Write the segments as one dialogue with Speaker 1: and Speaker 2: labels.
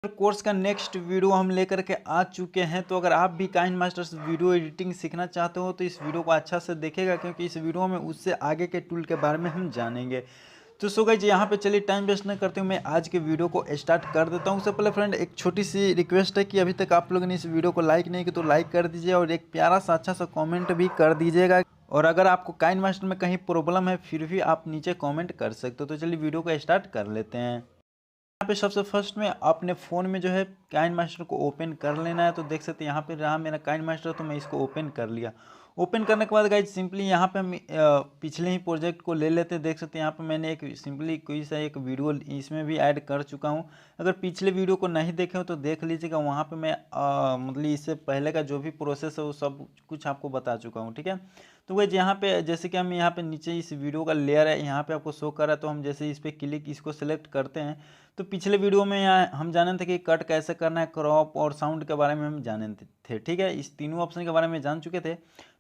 Speaker 1: Course का next video हम लेकर के आ चुके हैं। तो अगर आप भी काइनमास्टर वीडियो एडिटिंग सीखना चाहते हो तो इस वीडियो को अच्छा से देखेगा, क्योंकि इस वीडियो में उससे आगे के टूल के बारे में हम जानेंगे। तो सो गाइस, यहाँ पे चलिए टाइम वेस्ट न करते हुए मैं आज के वीडियो को स्टार्ट कर देता हूँ। उससे पहले फ्रेंड एक छोटी सी रिक्वेस्ट है कि अभी तक आप लोगों ने इस वीडियो को लाइक नहीं किया तो लाइक कर दीजिए और एक प्यारा सा अच्छा सा कमेंट भी कर दीजिएगा। और अगर आपको काइनमास्टर में कहीं प्रॉब्लम है फिर भी आप नीचे कमेंट कर सकते हो। तो चलिए वीडियो को स्टार्ट कर लेते हैं। यहाँ पे सबसे फर्स्ट में अपने फ़ोन में जो है काइनमास्टर को ओपन कर लेना है। तो देख सकते हैं यहाँ पे रहा मेरा काइनमास्टर, तो मैं इसको ओपन कर लिया। ओपन करने के बाद गाइज सिंपली यहाँ पे हम पिछले ही प्रोजेक्ट को ले लेते हैं। देख सकते हैं यहाँ पे मैंने एक सिंपली कोई सा एक वीडियो इसमें भी ऐड कर चुका हूँ। अगर पिछले वीडियो को नहीं देखे हो तो देख लीजिएगा, वहाँ पे मैं मतलब इससे पहले का जो भी प्रोसेस है वो सब कुछ आपको बता चुका हूँ। ठीक है, तो वही यहाँ पे जैसे कि हम यहाँ पे नीचे इस वीडियो का लेयर है यहाँ पे आपको शो कर रहा है, तो हम जैसे इस पर क्लिक इसको सेलेक्ट करते हैं तो पिछले वीडियो में यहाँ हम जाने थे कि कट कैसे करना है, क्रॉप और साउंड के बारे में हम जाने थे। ठीक है, इस तीनों ऑप्शन के बारे में जान चुके थे।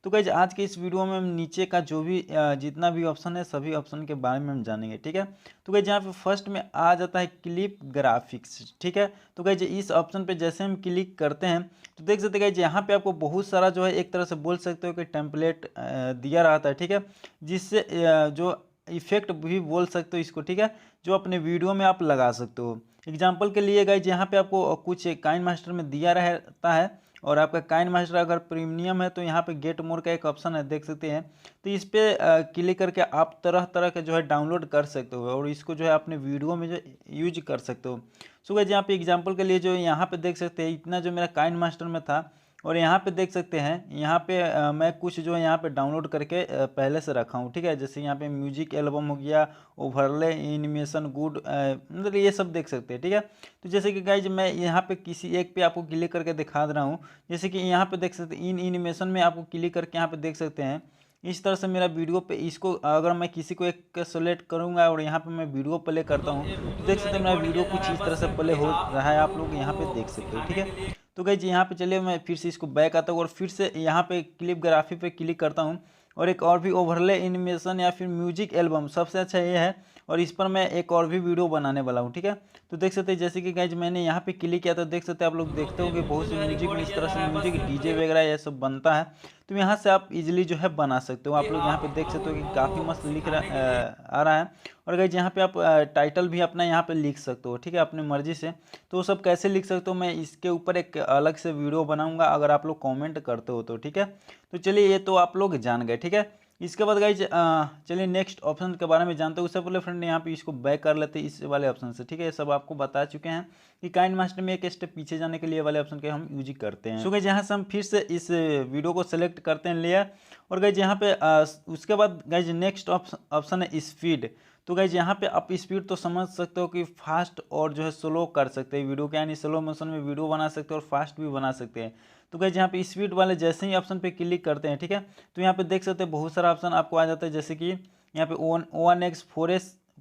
Speaker 1: तो गाइज आज के इस वीडियो में हम नीचे का जो भी जितना भी ऑप्शन है सभी ऑप्शन के बारे में हम जानेंगे। ठीक है, तो गाइज यहाँ पे फर्स्ट में आ जाता है क्लिप ग्राफिक्स। ठीक है, तो गाइज इस ऑप्शन पे जैसे हम क्लिक करते हैं तो देख सकते हैं गाइज यहाँ पे आपको बहुत सारा जो है एक तरह से बोल सकते हो कि टेम्पलेट दिया रहता है। ठीक है, जिससे जो इफेक्ट भी बोल सकते हो इसको। ठीक है, जो अपने वीडियो में आप लगा सकते हो। एग्जाम्पल के लिए गाइज यहाँ पे आपको कुछ काइनमास्टर में दिया रहता है, और आपका काइनमास्टर अगर प्रीमियम है तो यहाँ पे गेट मोर का एक ऑप्शन है, देख सकते हैं। तो इस पे क्लिक करके आप तरह तरह के जो है डाउनलोड कर सकते हो और इसको जो है अपने वीडियो में जो यूज कर सकते हो। सो गाइज यहाँ पे एग्जाम्पल के लिए जो यहाँ पे देख सकते हैं इतना जो मेरा काइनमास्टर में था, और यहाँ पे देख सकते हैं यहाँ पे मैं कुछ जो है यहाँ पे डाउनलोड करके पहले से रखा हूँ। ठीक है, जैसे यहाँ पे म्यूजिक एल्बम हो गया, ओवरले, एनिमेशन, गुड, मतलब ये सब देख सकते हैं। ठीक है, तो जैसे कि गाइज मैं यहाँ पे किसी एक पे आपको क्लिक करके दिखा दे रहा हूँ। जैसे कि यहाँ पे देख सकते हैं इन एनिमेशन में आपको क्लिक करके यहाँ पे देख सकते हैं इस तरह से मेरा वीडियो पे इसको अगर मैं किसी को एक सेलेक्ट करूँगा और यहाँ पे मैं वीडियो प्ले करता हूँ तो देख सकते हैं मेरा वीडियो कुछ इस तरह से प्ले हो रहा है, आप लोग यहाँ पे देख सकते हो। ठीक है, तो गाइज यहाँ पे चलिए मैं फिर से इसको बैक आता हूँ और फिर से यहाँ पे क्लिप ग्राफी पे क्लिक करता हूँ और एक और भी ओवरले एनिमेशन या फिर म्यूजिक एल्बम सबसे अच्छा ये है, और इस पर मैं एक और भी वीडियो बनाने वाला हूँ। ठीक है, तो देख सकते हैं जैसे कि गाइज मैंने यहाँ पे क्लिक किया तो देख सकते हैं आप लोग देखते हो कि बहुत से म्यूजिक में इस तरह से म्यूजिक डीजे वगैरह ये सब बनता है। तो यहाँ से आप इजीली जो है बना सकते हो। आप लोग यहाँ पे देख सकते हो कि काफ़ी मस्त लिख रहा आ रहा है। और गाइज यहाँ पे आप टाइटल भी अपना यहाँ पे लिख सकते हो। ठीक है, अपनी मर्जी से। तो वो सब कैसे लिख सकते हो मैं इसके ऊपर एक अलग से वीडियो बनाऊंगा अगर आप लोग कमेंट करते हो तो। ठीक है, तो चलिए ये तो आप लोग जान गए। ठीक है, इसके बाद गाइज चलिए नेक्स्ट ऑप्शन के बारे में जानते हैं। उससे पहले फ्रेंड यहाँ पे इसको बैक कर लेते हैं इस वाले ऑप्शन से। ठीक है, ये सब आपको बता चुके हैं कि काइनमास्टर में एक स्टेप पीछे जाने के लिए वाले ऑप्शन के हम यूज करते हैं। सो गाइज यहाँ से हम फिर से इस वीडियो को सेलेक्ट करते हैं लेयर, और गाइज यहाँ पे उसके बाद गाइज नेक्स्ट ऑप्शन है स्पीड। तो गाइज यहाँ पे आप स्पीड तो समझ सकते हो कि फास्ट और जो है स्लो कर सकते हैं वीडियो के, यानी स्लो मोशन में वीडियो बना सकते हैं और फास्ट भी बना सकते हैं। तो गाइज यहाँ पे स्पीड वाले जैसे ही ऑप्शन पे क्लिक करते हैं, ठीक है, तो यहाँ पे देख सकते हैं बहुत सारा ऑप्शन आपको आ जाता है, जैसे कि यहाँ पे 1x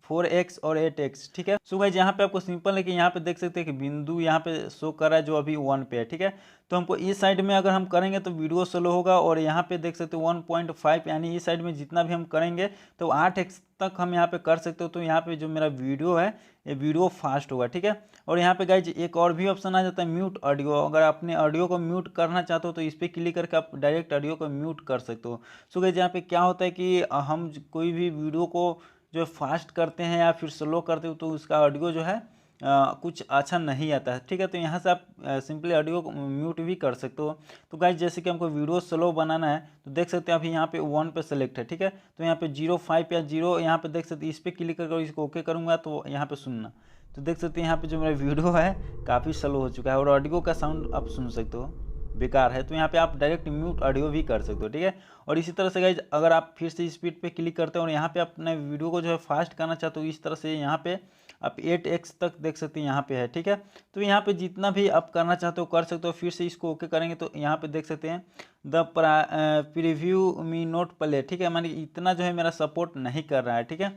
Speaker 1: 4x और 8x। ठीक है, सो गाइज यहाँ पे आपको सिंपल है कि यहाँ पे देख सकते हैं कि बिंदु यहाँ पे शो कर रहा है जो अभी 1 पे है। ठीक है, तो हमको इस साइड में अगर हम करेंगे तो वीडियो स्लो होगा, और यहाँ पे देख सकते हो 1.5, यानी इस साइड में जितना भी हम करेंगे तो 8x तक हम यहाँ पे कर सकते हो। तो यहाँ पे जो मेरा वीडियो है ये वीडियो फास्ट होगा। ठीक है, और यहाँ पे गाइज एक और भी ऑप्शन आ जाता है म्यूट ऑडियो। अगर अपने ऑडियो को म्यूट करना चाहते हो तो इस पर क्लिक करके आप डायरेक्ट ऑडियो को म्यूट कर सकते हो। सो गाइज यहाँ पे क्या होता है कि हम कोई भी वीडियो को जो फास्ट करते हैं या फिर स्लो करते हो तो उसका ऑडियो जो है कुछ अच्छा नहीं आता है। ठीक है, तो यहाँ से आप सिंपली ऑडियो को म्यूट भी कर सकते हो। तो गाइज जैसे कि हमको वीडियो स्लो बनाना है तो देख सकते हैं अभी यहाँ पे 1 पे सेलेक्ट है। ठीक है, तो यहाँ पे 0.5 या 0 यहाँ पे देख सकते हैं, इस पर क्लिक करके इसको ओके करूँगा तो यहाँ पे सुनना, तो देख सकते हैं यहाँ पे जो मेरा वीडियो है काफ़ी स्लो हो चुका है और ऑडियो का साउंड आप सुन सकते हो बेकार है। तो यहाँ पे आप डायरेक्ट म्यूट ऑडियो भी कर सकते हो। ठीक है, और इसी तरह से गाइज अगर आप फिर से स्पीड पे क्लिक करते हो और यहाँ पे अपने वीडियो को जो है फास्ट करना चाहते हो इस तरह से यहाँ पे आप 8x तक देख सकते हैं यहाँ पे है। ठीक है, तो यहाँ पे जितना भी आप करना चाहते हो कर सकते हो। फिर से इसको ओके करेंगे तो यहाँ पे देख सकते हैं the preview me note play. ठीक है, मानी इतना जो है मेरा सपोर्ट नहीं कर रहा है। ठीक है,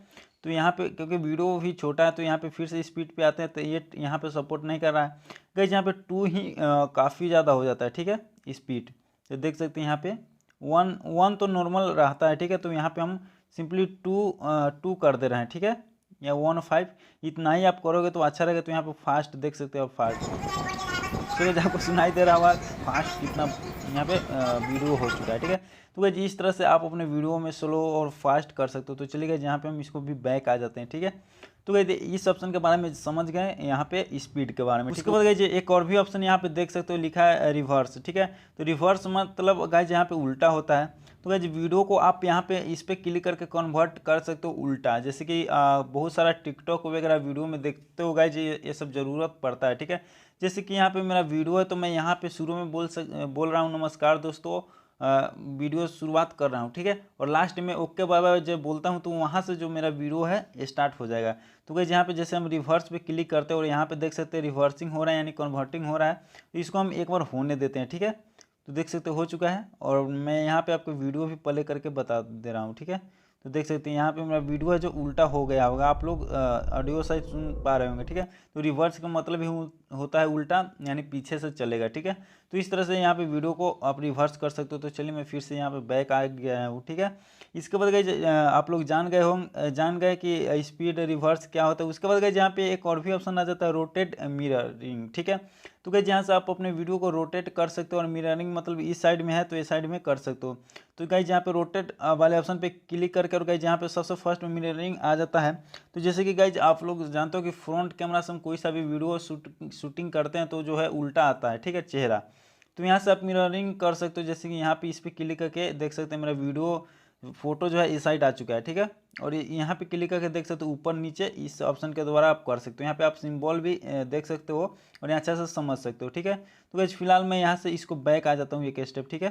Speaker 1: तो यहाँ पे क्योंकि वीडियो भी छोटा है तो यहाँ पे फिर से स्पीड पे आते हैं तो ये यहाँ पे सपोर्ट नहीं कर रहा है। गाइज यहाँ पे 2 ही काफ़ी ज़्यादा हो जाता है। ठीक है, स्पीड तो देख सकते हैं यहाँ पे 1 तो नॉर्मल रहता है। ठीक है, तो यहाँ पे हम सिंपली 2 कर दे रहे हैं। ठीक है, या 1.5 इतना ही आप करोगे तो अच्छा रहेगा। तो यहाँ पे फास्ट देख सकते हो आप, फास्ट तो आपको सुनाई दे रहा होगा फास्ट कितना यहाँ पे वीडियो हो चुका है, ठीक है। तो गाइस इस तरह से आप अपने वीडियो में स्लो और फास्ट कर सकते हो। तो चलिए गाइस यहाँ पे हम इसको भी बैक आ जाते हैं, ठीक है। तो गाइस इस ऑप्शन के बारे में समझ गए, यहाँ पे स्पीड के बारे में। उसके बाद गाइस एक और भी ऑप्शन यहाँ पे देख सकते हो लिखा है रिवर्स, ठीक है। तो रिवर्स मतलब गाइस यहाँ पे उल्टा होता है। तो गाइस वीडियो को आप यहाँ पे इस पर क्लिक करके कन्वर्ट कर सकते हो उल्टा, जैसे कि बहुत सारा टिकटॉक वगैरह वीडियो में देखते हो गाइस ये सब ज़रूरत पड़ता है, ठीक है। जैसे कि यहाँ पे मेरा वीडियो है तो मैं यहाँ पे शुरू में बोल रहा हूँ नमस्कार दोस्तों, वीडियो शुरुआत कर रहा हूँ, ठीक है। और लास्ट में ओके बाय बाय जब बोलता हूँ तो वहाँ से जो मेरा वीडियो है स्टार्ट हो जाएगा। तो गाइस यहाँ पे जैसे हम रिवर्स पे क्लिक करते हैं और यहाँ पे देख सकते हैं रिवर्सिंग हो रहा है यानी कन्वर्टिंग हो रहा है। तो इसको हम एक बार होने देते हैं, ठीक है। तो देख सकते हो चुका है और मैं यहाँ पे आपको वीडियो भी प्ले करके बता दे रहा हूँ, ठीक है। तो देख सकते हैं यहाँ पे मेरा वीडियो है जो उल्टा हो गया होगा, आप लोग ऑडियो साइड सुन पा रहे होंगे, ठीक है। तो रिवर्स का मतलब ही होता है उल्टा यानी पीछे से चलेगा, ठीक है। तो इस तरह से यहाँ पे वीडियो को आप रिवर्स कर सकते हो। तो चलिए मैं फिर से यहाँ पे बैक आ गया हूँ, ठीक है। इसके बाद गए आप लोग जान गए कि स्पीड रिवर्स क्या होता है। उसके बाद गए यहाँ पे एक और भी ऑप्शन आ जाता है रोटेट मिररिंग, ठीक है। तो गाइस यहाँ से आप अपने वीडियो को रोटेट कर सकते हो और मिररिंग मतलब इस साइड में है तो इस साइड में कर सकते हो। तो गाइस यहाँ पे रोटेट वाले ऑप्शन पे क्लिक करके और गाइस यहाँ पे सबसे फर्स्ट में मिररिंग आ जाता है। तो जैसे कि गाइस आप लोग जानते हो कि फ्रंट कैमरा से हम कोई सा भी वीडियो शूटिंग करते हैं तो जो है उल्टा आता है, ठीक है, चेहरा। तो यहाँ से आप मिररिंग कर सकते हो, जैसे कि यहाँ पे इस पर क्लिक करके देख सकते हैं मेरा वीडियो फोटो जो है इस साइड आ चुका है, ठीक है। और यहाँ पे क्लिक करके देख सकते हो ऊपर नीचे इस ऑप्शन के द्वारा आप कर सकते हो। यहाँ पे आप सिंबल भी देख सकते हो और यहाँ अच्छा से समझ सकते हो, ठीक है। तो गाइस फिलहाल मैं यहाँ से इसको बैक आ जाता हूँ एक स्टेप, ठीक है,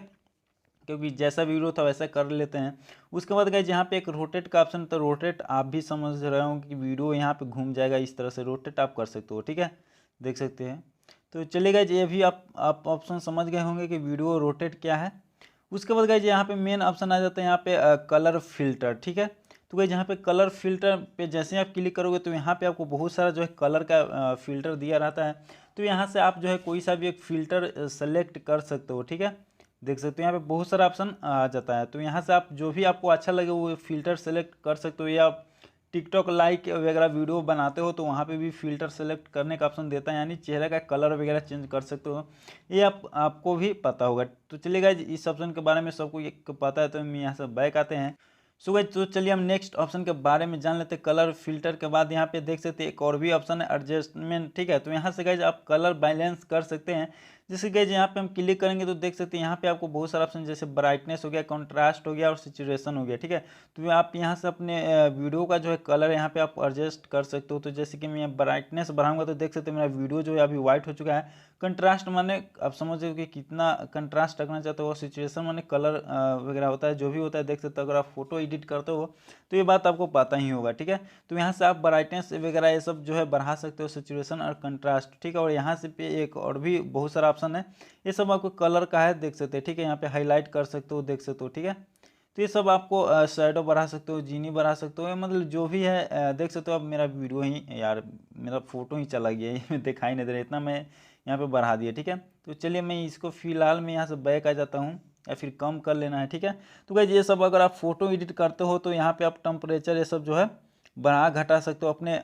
Speaker 1: क्योंकि जैसा वीडियो था वैसा कर लेते हैं। उसके बाद गाइस यहाँ पे एक रोटेट का ऑप्शन, तो रोटेट आप भी समझ रहे हो कि वीडियो यहाँ पे घूम जाएगा, इस तरह से रोटेट आप कर सकते हो, ठीक है, देख सकते हैं। तो चलिए गाइस ये भी आप ऑप्शन समझ गए होंगे कि वीडियो रोटेट क्या है। उसके बाद गाइस यहाँ पे मेन ऑप्शन आ जाता है यहाँ पे कलर फिल्टर, ठीक है। तो गाइस यहाँ पे कलर फिल्टर पे जैसे आप क्लिक करोगे तो यहाँ पे आपको बहुत सारा जो है कलर का फिल्टर दिया रहता है। तो यहाँ से आप जो है कोई सा भी एक फ़िल्टर सेलेक्ट कर सकते हो, ठीक है, देख सकते हो यहाँ पे बहुत सारा ऑप्शन आ जाता है। तो यहाँ से आप जो भी आपको अच्छा लगे वो फ़िल्टर सेलेक्ट कर सकते हो, या टिकटॉक लाइक वगैरह वीडियो बनाते हो तो वहाँ पे भी फ़िल्टर सेलेक्ट करने का ऑप्शन देता है, यानी चेहरे का कलर वगैरह चेंज कर सकते हो। ये आपको भी पता होगा। तो चलिए गाइस इस ऑप्शन के बारे में सबको एक पता है, तो हम यहाँ से बैक आते हैं। सो गाइस तो चलिए हम नेक्स्ट ऑप्शन के बारे में जान लेते हैं। कलर फिल्टर के बाद यहाँ पे देख सकते हैं एक और भी ऑप्शन है एडजस्टमेंट, ठीक है। तो यहाँ से गाइस आप कलर बैलेंस कर सकते हैं। जैसे गाइस यहाँ पे हम क्लिक करेंगे तो देख सकते हैं यहाँ पे आपको बहुत सारा ऑप्शन जैसे ब्राइटनेस हो गया, कॉन्ट्रास्ट हो गया और सिचुएशन हो गया, ठीक है। तो आप यहाँ से अपने वीडियो का जो है कलर यहाँ पे आप एडजस्ट कर सकते हो। तो जैसे कि मैं ब्राइटनेस बढ़ाऊंगा तो देख सकते हैं मेरा वीडियो जो है अभी वाइट हो चुका है। कंट्रास्ट माने आप समझ रहे हो कि कितना कंट्रास्ट रखना चाहते हो। सिचुएशन माने कलर वगैरह होता है, जो भी होता है देख सकते हो। अगर आप फोटो एडिट करते हो तो ये बात आपको पता ही होगा, ठीक है। तो यहाँ से आप ब्राइटनेस वगैरह ये सब जो है बढ़ा सकते हो, सिचुएशन और कंट्रास्ट, ठीक है। और यहाँ से पे एक और भी बहुत सारा ऑप्शन है, ये सब आपको कलर का है, देख सकते हैं, ठीक है। यहाँ पे हाईलाइट कर सकते हो, देख सकते हो, ठीक है। तो ये सब आपको शैडो बढ़ा सकते हो, जीनी बढ़ा सकते हो, मतलब जो भी है देख सकते हो। अब मेरा वीडियो ही यार मेरा फोटो ही चला गया है, दिखाई नहीं दे रहा, इतना मैं यहाँ पे बढ़ा दिया, ठीक है। तो चलिए मैं इसको फिलहाल मैं यहाँ से बैक आ जाता हूँ, या फिर कम कर लेना है, ठीक है। तो गाइस ये सब अगर आप फोटो एडिट करते हो तो यहाँ पे आप टेम्परेचर ये सब जो है बढ़ा घटा सकते हो अपने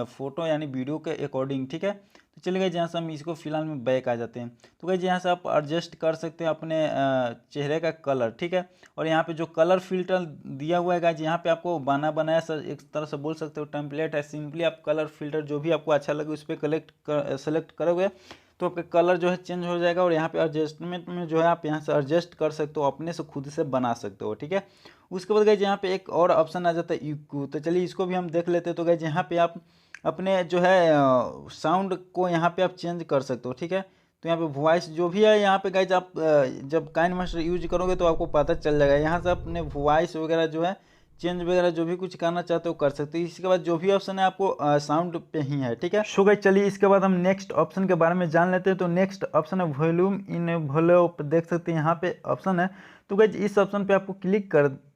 Speaker 1: फोटो यानी वीडियो के अकॉर्डिंग, ठीक है। तो चलिए गाइस यहाँ से हम इसको फिलहाल में बैक आ जाते हैं। तो गाइस यहाँ से आप एडजस्ट कर सकते हैं अपने चेहरे का कलर, ठीक है। और यहाँ पे जो कलर फिल्टर दिया हुआ है गाइस यहाँ पे आपको बनाया सर एक तरह से बोल सकते हो टेम्पलेट है। सिंपली आप कलर फिल्टर जो भी आपको अच्छा लगे उस पर सेलेक्ट करोगे तो आपका कलर जो है चेंज हो जाएगा। और यहाँ पे एडजस्टमेंट में जो है आप यहाँ से एडजस्ट कर सकते हो, अपने से खुद से बना सकते हो, ठीक है। उसके बाद गाइस यहाँ पे एक और ऑप्शन आ जाता है इक्यू, तो चलिए इसको भी हम देख लेते हैं। तो गाइस यहाँ पे आप अपने जो है साउंड को यहाँ पे आप चेंज कर सकते हो, ठीक है। तो यहाँ पे वॉइस जो भी है यहाँ पे गाइस आप जब काइनमास्टर यूज करोगे तो आपको पता चल जाएगा। यहाँ से अपने वॉइस वगैरह जो है चेंज वगैरह जो भी कुछ करना चाहते हो कर सकते हो। इसके बाद जो भी ऑप्शन है आपको साउंड पे ही है, ठीक है। सो गाइस चलिए इसके बाद हम नेक्स्ट ऑप्शन के बारे में जान लेते हैं। तो नेक्स्ट ऑप्शन है वॉल्यूम इन वॉल्यूम, देख सकते हैं यहाँ पे ऑप्शन है। तो गाइस इस ऑप्शन पे आपको क्लिक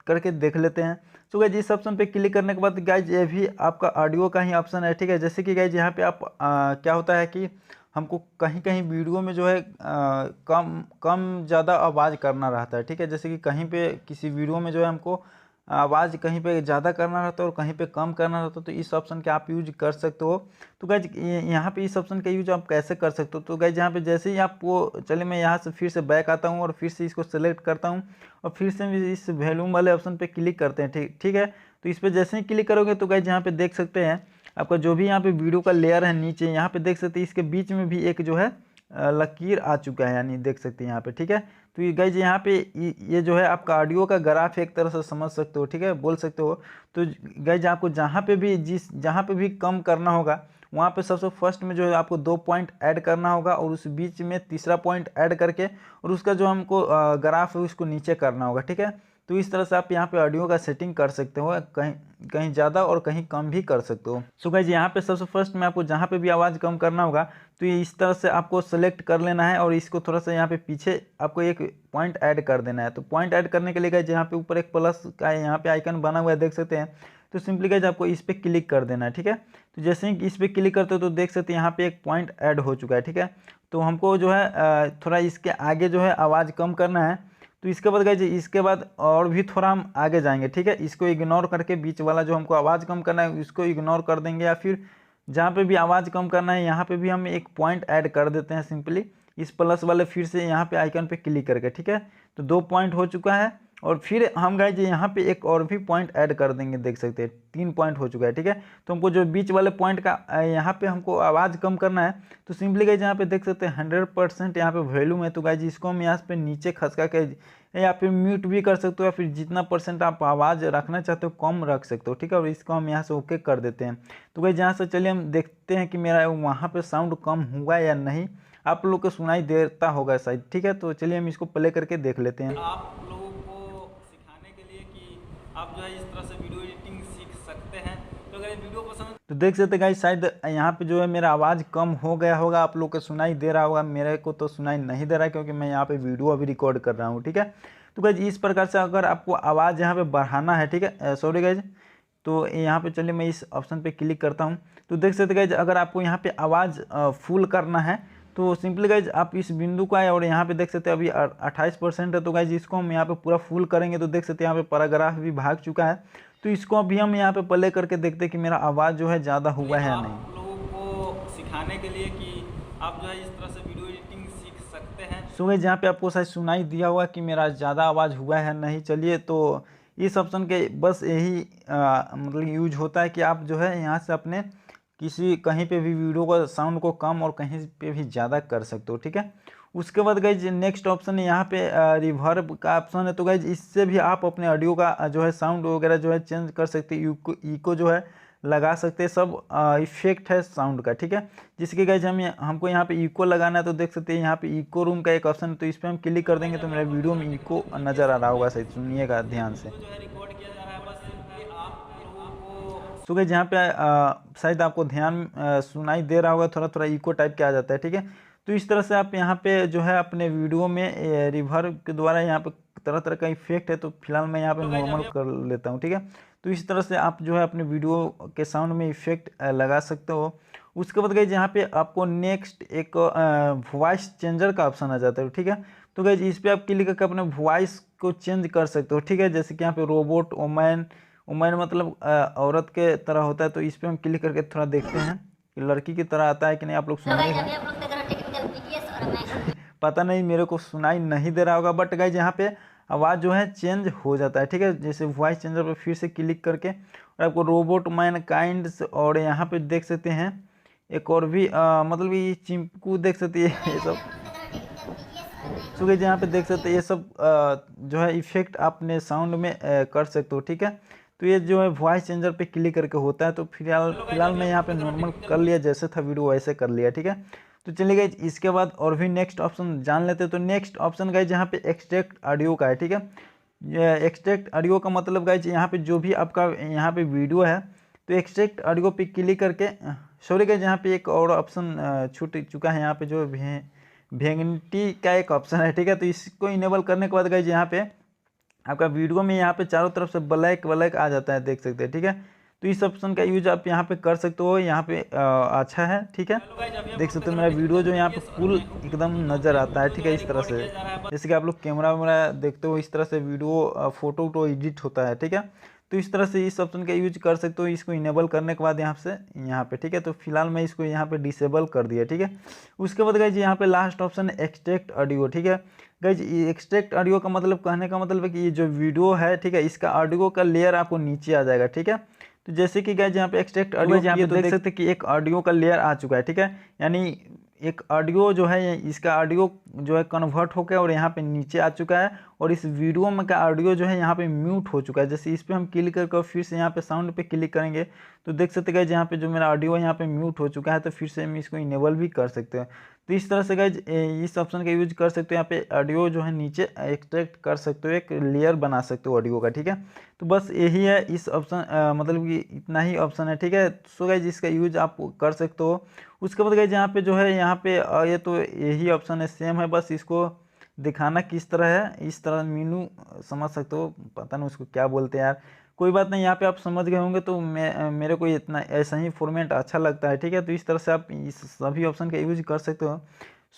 Speaker 1: करके देख लेते हैं। तो गाइस इस ऑप्शन पे क्लिक करने के बाद गाइस ये भी आपका ऑडियो का ही ऑप्शन है, ठीक है। जैसे कि गाइस यहाँ पे आप क्या होता है कि हमको कहीं कहीं वीडियो में जो है कम ज़्यादा आवाज़ करना रहता है, ठीक है। जैसे कि कहीं पे किसी वीडियो में जो है हमको आवाज़ कहीं पे ज़्यादा करना रहता है और कहीं पे कम करना रहता है, तो इस ऑप्शन के आप यूज कर सकते हो। तो गाइज यहाँ पे इस ऑप्शन का यूज आप कैसे कर सकते हो, तो गाइज यहाँ पे जैसे ही आपको, चलिए मैं यहाँ से फिर से बैक आता हूँ और फिर से इसको सेलेक्ट करता हूँ और फिर से इस वॉल्यूम वाले ऑप्शन पे क्लिक करते हैं। ठीक है, तो इस पर जैसे ही क्लिक करोगे तो गाइज यहाँ पे देख सकते हैं आपका जो भी यहाँ पे वीडियो का लेयर है नीचे, यहाँ पे देख सकते हैं इसके बीच में भी एक जो है लकीर आ चुका है, यानी देख सकते हैं यहाँ पे। ठीक है, तो ये गाइज यहाँ पे ये जो है आपका ऑडियो का ग्राफ एक तरह से समझ सकते हो। ठीक है, बोल सकते हो। तो गाइज आपको जहाँ पे भी जहाँ पे भी कम करना होगा वहाँ पे सबसे फर्स्ट में जो है आपको 2 पॉइंट ऐड करना होगा और उस बीच में तीसरा पॉइंट ऐड करके और उसका जो हमको ग्राफ है उसको नीचे करना होगा। ठीक है, तो इस तरह से आप यहाँ पे ऑडियो का सेटिंग कर सकते हो, कहीं कहीं ज़्यादा और कहीं कम भी कर सकते हो। सो गाइज यहाँ पे सबसे फर्स्ट में आपको जहाँ पे भी आवाज़ कम करना होगा तो ये इस तरह से आपको सेलेक्ट कर लेना है और इसको थोड़ा सा यहाँ पे पीछे आपको एक पॉइंट ऐड कर देना है। तो पॉइंट ऐड करने के लिए गाइज यहाँ पे ऊपर एक प्लस का यहाँ पे आइकन बना हुआ है, देख सकते हैं। तो सिंपली गाइज आपको इस पर क्लिक कर देना है। ठीक है, तो जैसे ही इस पर क्लिक करते हो तो देख सकते हैं यहाँ पे एक पॉइंट ऐड हो चुका है। ठीक है, तो हमको जो है थोड़ा इसके आगे जो है आवाज़ कम करना है। तो इसके बाद गाइज इसके बाद और भी थोड़ा हम आगे जाएंगे। ठीक है, इसको इग्नोर करके बीच वाला जो हमको आवाज़ कम करना है इसको इग्नोर कर देंगे, या फिर जहाँ पे भी आवाज़ कम करना है यहाँ पे भी हम एक पॉइंट ऐड कर देते हैं सिंपली इस प्लस वाले फिर से यहाँ पे आइकन पे क्लिक करके। ठीक है, तो 2 पॉइंट हो चुका है और फिर हम गाइज यहाँ पे एक और भी पॉइंट ऐड कर देंगे, देख सकते हैं 3 पॉइंट हो चुका है। ठीक है, तो हमको जो बीच वाले पॉइंट का यहाँ पे हमको आवाज़ कम करना है, तो सिंपली गाइज यहाँ पे देख सकते हैं 100% यहाँ पे वॉल्यूम है। तो गाइज इसको हम यहाँ पे नीचे खसका के या फिर म्यूट भी कर सकते हो, या फिर जितना % आप आवाज़ रखना चाहते हो कम रख सकते हो। ठीक है, और इसको हम यहाँ से ओके कर देते हैं। तो गाइज यहाँ से चलिए हम देखते हैं कि मेरा वहाँ पे साउंड कम हुआ या नहीं। आप लोग को सुनाई देता होगा शायद। ठीक है, तो चलिए हम इसको प्ले करके देख लेते हैं।
Speaker 2: आप लोगों को सिखाने के लिए कि आप जो है इस तरह से वीडियो एडिटिंग सीख सकते हैं। तो अगर ये वीडियो पसंद,
Speaker 1: तो देख सकते गाइस शायद यहाँ पे जो है मेरा आवाज़ कम हो गया होगा, आप लोग को सुनाई दे रहा होगा। मेरे को तो सुनाई नहीं दे रहा है क्योंकि मैं यहाँ पे वीडियो अभी रिकॉर्ड कर रहा हूँ। ठीक है, तो गाइज इस प्रकार से अगर आपको आवाज़ यहाँ पे बढ़ाना है, ठीक है, सॉरी गाइज, तो यहाँ पे चलिए मैं इस ऑप्शन पे क्लिक करता हूँ। तो देख सकते गाइज अगर आपको यहाँ पे आवाज़ फुल करना है तो सिंपली गाइज आप इस बिंदु को आए और यहाँ पे देख सकते हैं अभी 28% है। तो गाइज इसको हम यहाँ पे पूरा फुल करेंगे तो देख सकते हैं यहाँ पे पैराग्राफ भी भाग चुका है। तो इसको अभी हम यहाँ पे प्ले करके देखते हैं कि मेरा आवाज़ जो है ज़्यादा हुआ है या नहीं।
Speaker 2: आप लोगों को सिखाने के लिए कि आप जो है इस तरह से वीडियो एडिटिंग सीख सकते हैं।
Speaker 1: सो गाइज यहाँ पे आपको शायद सुनाई दिया हुआ कि मेरा ज़्यादा आवाज़ हुआ है नहीं। चलिए, तो इस ऑप्शन के बस यही मतलब यूज होता है कि आप जो है यहाँ से अपने किसी कहीं पे भी वीडियो का साउंड को कम और कहीं पे भी ज़्यादा कर सकते हो। ठीक है, उसके बाद गाइज नेक्स्ट ऑप्शन है यहाँ पे रिवर्ब का ऑप्शन है। तो गाइज इससे भी आप अपने ऑडियो का जो है साउंड वगैरह जो है चेंज कर सकते हैं, इको जो है लगा सकते हैं, सब इफेक्ट है साउंड का। ठीक है, जिसके गाइज हमको यहाँ पे इको लगाना है। तो देख सकते हैं यहाँ पे इको रूम का एक ऑप्शन है, तो इस पर हम क्लिक कर देंगे तो मेरे वीडियो में इको नज़र आ रहा होगा, शायद सुनिएगा ध्यान से।
Speaker 2: जो है रिकॉर्ड किया जा रहा है, बस सिंपली आप लोगों को
Speaker 1: सो गाइज यहाँ पे शायद आपको ध्यान सुनाई दे रहा होगा, थोड़ा थोड़ा इको टाइप के आ जाता है। ठीक है, तो इस तरह से आप यहाँ पे जो है अपने वीडियो में रिवर्ब के द्वारा यहाँ पे तरह तरह का इफेक्ट है। तो फिलहाल मैं यहाँ पे नॉर्मल कर लेता हूँ। ठीक है, तो इस तरह से आप जो है अपने वीडियो के साउंड में इफेक्ट लगा सकते हो। उसके बाद गाइज यहाँ पे आपको नेक्स्ट एक वॉइस चेंजर का ऑप्शन आ जाता है। ठीक है, तो गाइज इस पर आप क्लिक करके अपने वॉइस को चेंज कर सकते हो। ठीक है, जैसे कि यहाँ पे रोबोट, ओमैन, ओमैन मतलब औरत के तरह होता है। तो इस पर हम क्लिक करके थोड़ा देखते हैं कि लड़की की तरह आता है कि नहीं। आप लोग सुनिएगा। पता नहीं, मेरे को सुनाई नहीं दे रहा होगा, बट गाइज यहाँ पे आवाज़ जो है चेंज हो जाता है। ठीक है, जैसे वॉइस चेंजर पे फिर से क्लिक करके और आपको रोबोट, मैन काइंड, और यहाँ पे देख सकते हैं एक और भी मतलब ये चिंपकू देख सकते हैं ये सब। सो गाइज यहाँ पे देख सकते हैं ये सब जो है इफेक्ट आपने साउंड में कर सकते हो। ठीक है, तो ये जो है वॉइस चेंजर पे क्लिक करके होता है। तो फिलहाल मैं यहाँ पे नॉर्मल कर लिया, जैसे था वीडियो वैसे कर लिया। ठीक है, तो चलिए गाइज इसके बाद और भी नेक्स्ट ऑप्शन जान लेते हैं। तो नेक्स्ट ऑप्शन गाइज यहाँ पे एक्सट्रैक्ट ऑडियो का है। ठीक है, ये एक्सट्रैक्ट ऑडियो का मतलब गाइज यहाँ पे जो भी आपका यहाँ पे वीडियो है तो एक्सट्रैक्ट ऑडियो पे क्लिक करके, सॉरी गाइज यहाँ पे एक और ऑप्शन छूट चुका है, यहाँ पे जो वेगनिटी का एक ऑप्शन है। ठीक है, तो इसको इनेबल करने के बाद गाइज यहाँ पे आपका वीडियो में यहाँ पे चारों तरफ से ब्लैक ब्लैक आ जाता है, देख सकते हैं। ठीक है, तो इस ऑप्शन का यूज आप यहाँ पे कर सकते हो, यहाँ पे अच्छा है, ठीक है।
Speaker 2: हेलो गाइस, अभी आप
Speaker 1: देख
Speaker 2: लोग
Speaker 1: सकते हो
Speaker 2: देख
Speaker 1: मेरा
Speaker 2: रहे हैं
Speaker 1: वीडियो जो यहाँ पे
Speaker 2: TCS और
Speaker 1: फुल
Speaker 2: मैं हूं
Speaker 1: एकदम
Speaker 2: इन
Speaker 1: नज़र
Speaker 2: लोग
Speaker 1: आता है,
Speaker 2: वीडियो
Speaker 1: ठीक
Speaker 2: जो
Speaker 1: है,
Speaker 2: है
Speaker 1: इस तरह
Speaker 2: रिकॉर्ड
Speaker 1: से।
Speaker 2: किया जा रहा है।
Speaker 1: जैसे कि आप लोग कैमरा वैमरा देखते हो, इस तरह से वीडियो फोटो वोटो एडिट होता है, ठीक है। तो इस तरह से इस ऑप्शन का यूज कर सकते हो। इसको इनेबल करने के बाद यहाँ से यहाँ पे, ठीक है। तो फिलहाल मैं इसको यहाँ पे डिसेबल कर दिया, ठीक है। उसके बाद गाइज यहाँ पे लास्ट ऑप्शन है एक्सट्रैक्ट ऑडियो, ठीक है। गाइज एक्सट्रैक्ट ऑडियो का मतलब, कहने का मतलब है कि ये जो वीडियो है, ठीक है, इसका ऑडियो का लेयर आपको नीचे आ जाएगा, ठीक है। तो जैसे कि गाइज यहाँ पे एक्सट्रैक्ट ऑडियो यहाँ पे तो देख सकते हैं कि एक ऑडियो का लेयर आ चुका है, ठीक है। यानी एक ऑडियो जो है, इसका ऑडियो जो है कन्वर्ट होकर और यहाँ पे नीचे आ चुका है, और इस वीडियो में का ऑडियो जो है यहाँ पे म्यूट हो चुका है। जैसे इस पर हम क्लिक करके फिर से यहाँ पे साउंड पे क्लिक करेंगे तो देख सकते हैं यहाँ पे जो मेरा ऑडियो यहाँ पे म्यूट हो चुका है, तो फिर से हम इसको इनेबल भी कर सकते हैं। तो इस तरह से गाइज इस ऑप्शन का यूज कर सकते हो। यहाँ पे ऑडियो जो है नीचे एक्सट्रैक्ट कर सकते हो, एक लेयर बना सकते हो ऑडियो का, ठीक है। तो बस यही है इस ऑप्शन, मतलब कि इतना ही ऑप्शन है, ठीक है। सो गाइज इसका यूज आप कर सकते हो। उसके बाद गाइज यहाँ पे जो है, यहाँ पे ये तो यही ऑप्शन है, सेम है, बस इसको दिखाना किस तरह है, इस तरह मीनू समझ सकते हो, पता नहीं उसको क्या बोलते हैं यार, कोई बात नहीं, यहाँ पे आप समझ गए होंगे। तो मेरे को इतना ऐसा ही फॉर्मेट अच्छा लगता है, ठीक है। तो इस तरह से आप इस सभी ऑप्शन का यूज कर सकते हो।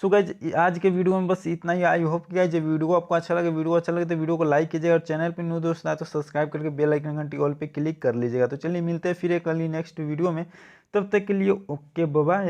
Speaker 1: सो गाइज आज के वीडियो में बस इतना ही। आई होप कि गाइज वीडियो आपको अच्छा लगे। वीडियो अच्छा लगे तो वीडियो को लाइक कीजिएगा, और चैनल पे न्यू दोस्त आए तो सब्सक्राइब करके बेल आइकन घंटी ऑल पे क्लिक कर लीजिएगा। तो चलिए मिलते हैं फिर एक अगली नेक्स्ट वीडियो में, तब तक के लिए ओके बाय।